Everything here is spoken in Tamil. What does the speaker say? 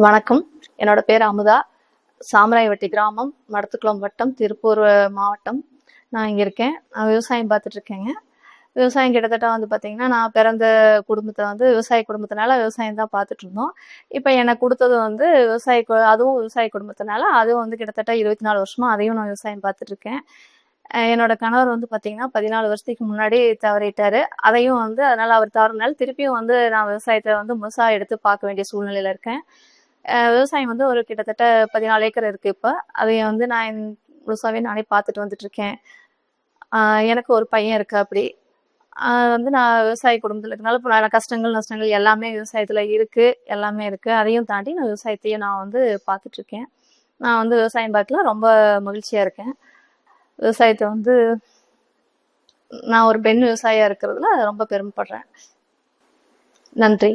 வணக்கம். என்னோட பேர் அமுதா. சாமராயவட்டி கிராமம், மடத்துக்குளம் வட்டம், திருப்பூர் மாவட்டம். நான் இங்கே இருக்கேன். நான் விவசாயம் பார்த்துட்டு இருக்கேங்க. விவசாயம் கிட்டத்தட்ட வந்து பார்த்தீங்கன்னா, நான் பிறந்த குடும்பத்தை வந்து விவசாய குடும்பத்தினால விவசாயம் தான் பார்த்துட்டு இருந்தோம். இப்போ எனக்கு கொடுத்தது வந்து அதுவும் விவசாய குடும்பத்தினால அதுவும் வந்து கிட்டத்தட்ட 24 வருஷமா அதையும் நான் விவசாயம் பார்த்துட்டு இருக்கேன். என்னோட கணவர் வந்து பார்த்தீங்கன்னா 14 வருஷத்துக்கு முன்னாடி தவறிட்டாரு. அதையும் வந்து அதனால அவர் தவறுனால திருப்பியும் வந்து நான் விவசாயத்தை வந்து முழுசா எடுத்து பார்க்க வேண்டிய சூழ்நிலையில இருக்கேன். விவசாயம் வந்து ஒரு கிட்டத்தட்ட 14 ஏக்கர் இருக்கு இப்போ. அதையும் வந்து நான் முழுசாவே நானே பார்த்துட்டு வந்துட்டு இருக்கேன். எனக்கு ஒரு பையன் இருக்காப்படி. வந்து நான் விவசாய குடும்பத்தில் இருக்கனால இப்போ கஷ்டங்கள் நஷ்டங்கள் எல்லாமே விவசாயத்தில் இருக்கு, எல்லாமே இருக்கு. அதையும் தாண்டி நான் விவசாயத்தையும் நான் வந்து பார்த்துட்டு இருக்கேன். நான் வந்து விவசாயம் பார்க்கல ரொம்ப மகிழ்ச்சியா இருக்கேன். விவசாயத்தை வந்து நான் ஒரு பெண் விவசாயியா இருக்கிறதுல ரொம்ப பெருமைப்படுறேன். நன்றி.